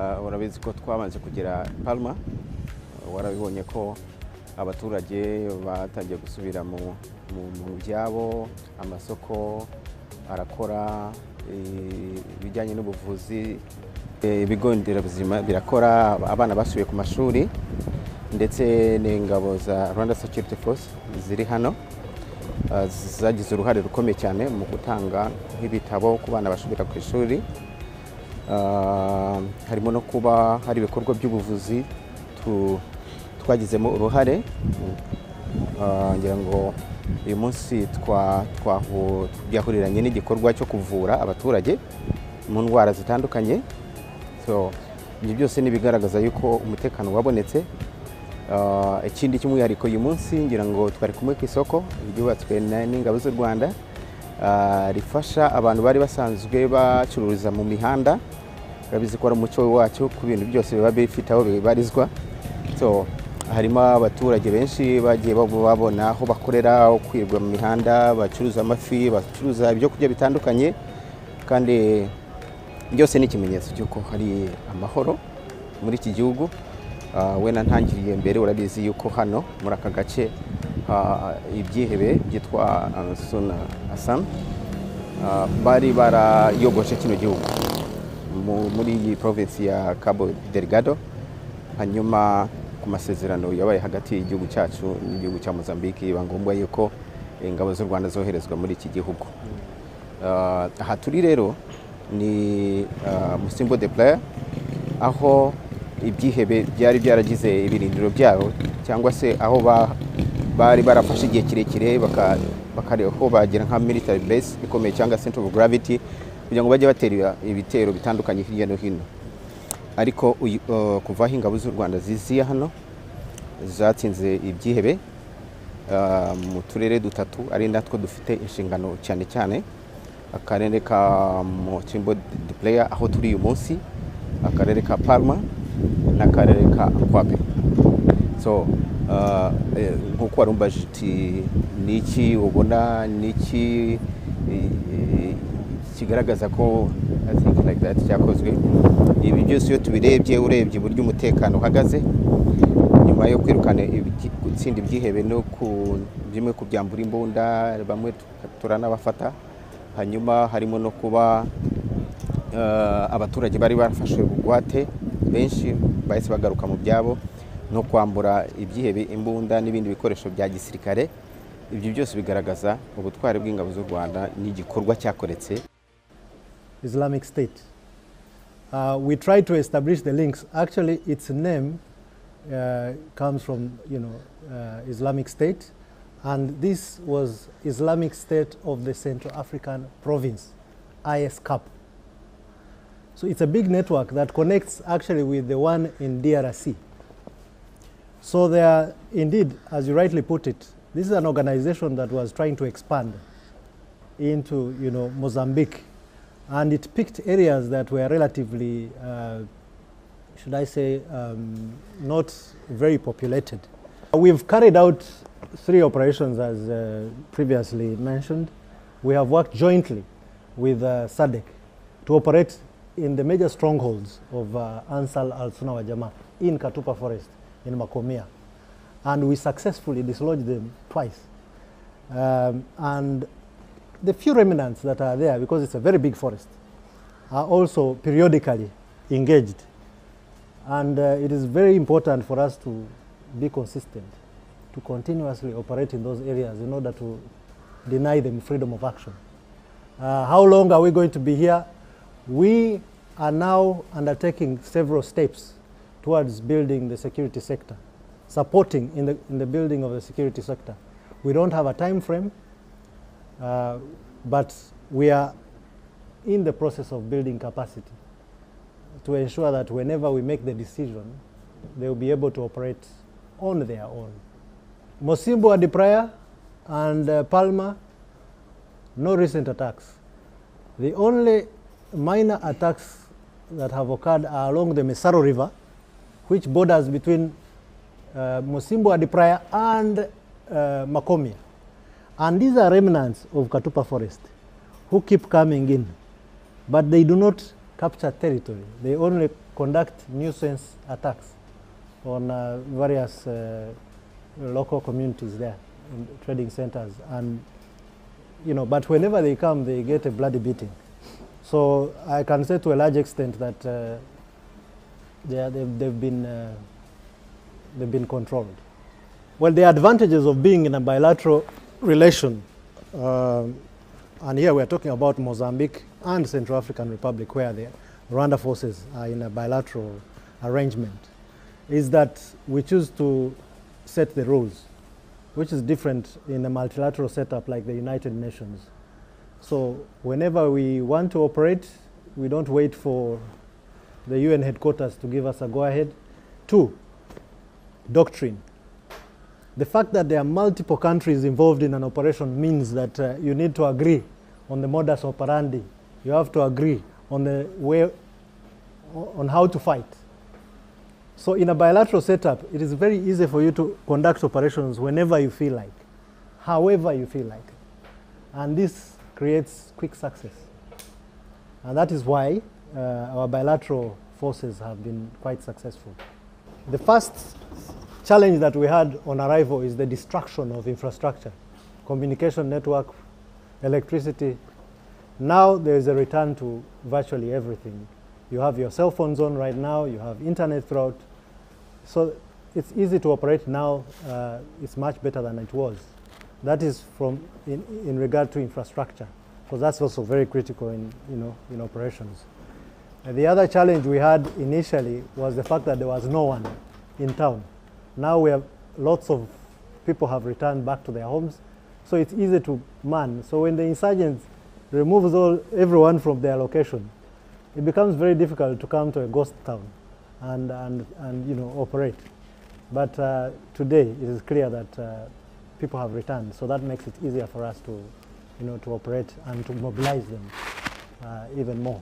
Urabizi ko twamaze kugira Palma, warabibonye ko abaturage batangiye gusubira mu byabo, amasoko arakora, ibijyanye n'ubuvuzi, ibigo nderabuzima birakora, abana basubiye ku mashuri, ndetse n'ingabo za Rwanda Security Force ziri hano zagize uruhare rukomeye cyane mu gutanga nk'ibitabo ku bana basubira ku ishuri. Harimo no kuba hari ibikorwa by'ubuvuzi twagizemo uruhare. Ngira ngo uyu munsi twahuriranye n'igikorwa cyo kuvura abaturage mu ndwara zitandukanye. Ibyo byose ni bigaragaza yuko umutekano wabonetse. Ikindi cy'umwihariko uyu munsi ngira ngo twari kumwe ku isoko ryubatswe n'ingabo z'u Rwanda, rifasha abantu bari basanzwe bacururiza mu mihanda. Urabizi ko ari umuco wacu ku bintu byose biba bifite aho bibarizwa. Harimo abaturage benshi bagiye babona aho bakorera, aho kwirwa mu mihanda, bacuruza amafi, bacuruza ibyo kurya bitandukanye, kandi byose ni ikimenyetso cy'uko hari amahoro muri iki gihugu. Wena ntangiriye mbere, urabizi yuko hano muri aka gace ibyihebe byitwa Suna Asam bari barayogoshe kino gihugu muri iyi province ya Kabo Delgado. Hanyuma ku masezerano yabaye hagati y'igihugu cyacu n'igihugu cya Mozambique, biba ngombwa yuko ingabo z'u Rwanda zoherezwa muri iki gihugu. Aha turi rero ni Musimbo de Playa, aho ibyihebe byari byaragize ibirindiro byabo, cyangwa se aho bari barafashe igihe kirekire bakareba ko bagira nka military base ikomeye cyangwa center of gravity, kugira ngo bajye batera ibitero bitandukanye hirya no hino. Ariko kuva aho ingabo z'u Rwanda ziziye hano, zatsinze ibyihebe mu turere dutatu ari natwo dufite inshingano cyane cyane: akarere ka Musimbo de Playa aho turi uyu munsi, akarere ka Palma n'akarere ka Kwape. Nk'uko warumbaje uti niki ubona, niki kigaragaza ko I think like that cyakozwe. Ibi byose iyo tubirebye, urebye uburyo umutekano uhagaze nyuma yo kwirukana gutsinda ibyihebe no bimwe kubyambura imbunda, bamwe turanabafata. Hanyuma harimo no kuba abaturage bari barafashwe bugwate, benshi bahise bagaruka mu byabo, no kwambura ibyihebe imbunda n'ibindi bikoresho bya gisirikare. Ibyo byose bigaragaza ubutwari bw'ingabo z'u Rwanda n'igikorwa cyakoretse. Islamic State. We try to establish the links. Actually, its name comes from, Islamic State, and this was Islamic State of the Central African Province, ISCAP. So it's a big network that connects actually with the one in DRC. So they are indeed, as you rightly put it, this is an organization that was trying to expand into, Mozambique, and it picked areas that were relatively, should I say, not very populated. We've carried out 3 operations, as previously mentioned. We have worked jointly with SADC to operate in the major strongholds of Ansal al-Sunna wa Jamaa in Katupa Forest in Makomia, and we successfully dislodged them twice. And the few remnants that are there, because it's a very big forest, are also periodically engaged. And it is very important for us to be consistent, to continuously operate in those areas in order to deny them freedom of action. How long are we going to be here? We are now undertaking several steps towards building the security sector, supporting in the building of the security sector. We don't have a time frame, but we are in the process of building capacity to ensure that whenever we make the decision, they will be able to operate on their own. Musimbo de Playa and Palma, no recent attacks. The only minor attacks that have occurred are along the Mesaro River, which borders between Musimbo de Playa and Makomia. And these are remnants of Katupa Forest who keep coming in, but they do not capture territory. They only conduct nuisance attacks on various local communities there in trading centers, and but whenever they come, they get a bloody beating. So I can say to a large extent that they've been controlled. Well, the advantages of being in a bilateral relation, and here we're talking about Mozambique and Central African Republic, where the Rwanda forces are in a bilateral arrangement, is that we choose to set the rules, which is different in a multilateral setup like the United Nations. So whenever we want to operate, we don't wait for the UN headquarters to give us a go-ahead. 2, doctrine. The fact that there are multiple countries involved in an operation means that you need to agree on the modus operandi. You have to agree on the way, on how to fight. So in a bilateral setup, it is very easy for you to conduct operations whenever you feel like, however you feel like. And this creates quick success. And that is why our bilateral forces have been quite successful. The first challenge that we had on arrival is the destruction of infrastructure, communication network, electricity. Now there is a return to virtually everything. You have your cell phones on right now, you have internet throughout. So it's easy to operate now. It's much better than it was. That is in regard to infrastructure, because that's also very critical in operations. And the other challenge we had initially was the fact that there was no one in town. Now we have lots of people have returned back to their homes, so it's easy to man. So when the insurgents removes everyone from their location, it becomes very difficult to come to a ghost town and operate. But today it is clear that people have returned, so that makes it easier for us to operate and to mobilize them even more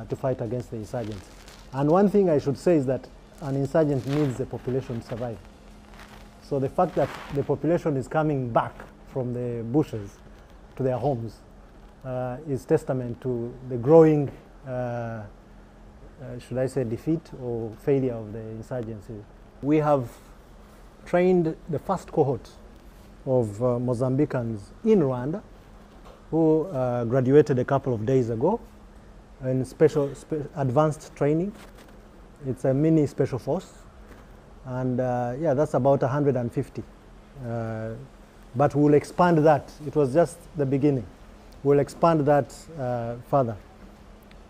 to fight against the insurgents. And one thing I should say is that an insurgent needs the population to survive. So the fact that the population is coming back from the bushes to their homes is testament to the growing, should I say, defeat or failure of the insurgency. We have trained the first cohort of Mozambicans in Rwanda who graduated a couple of days ago in advanced training. It's a mini special force, and that's about 150. But we'll expand that. It was just the beginning. We'll expand that further.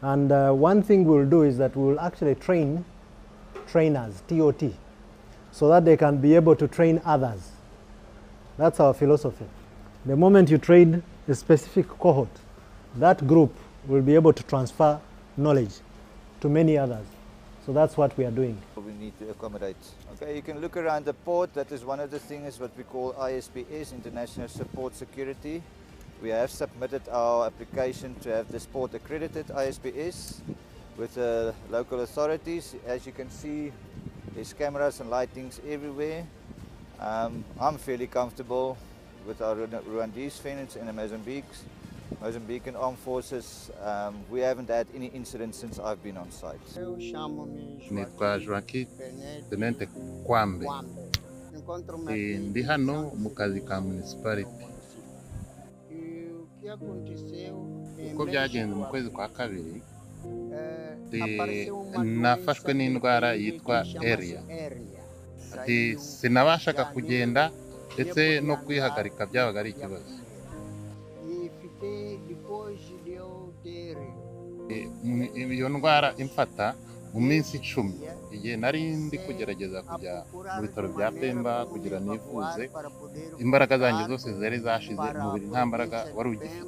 And one thing we'll do is that we'll actually train trainers, TOT, so that they can be able to train others. That's our philosophy. The moment you train a specific cohort, that group will be able to transfer knowledge to many others. So that's what we are doing. We need to accommodate. Okay, you can look around the port. That is one of the things what we call ISPS, International Support Security. We have submitted our application to have this port accredited ISPS with the local authorities. As you can see, there's cameras and lightings everywhere. I'm fairly comfortable with our Rwandese friends and the Mozambican armed forces. We haven't had any incidents since I've been on site. Tenente Kwambe. Ndi hano mu kazi ka municipality. Uko byagenze mu kwezi kwa kabiri, nafashwe n'indwara yitwa area. Ati sinabashaga kugenda ndetse no kwihagarika byabaga ari ikibazo. Iyo ndwara imfata mu minsi 10, igihe nari ndi kugerageza kujya mu bitaro bya Pemba kugira nivuze, imbaraga zanjye zose zari zashize, umubiri nta mbaraga wari ugifite.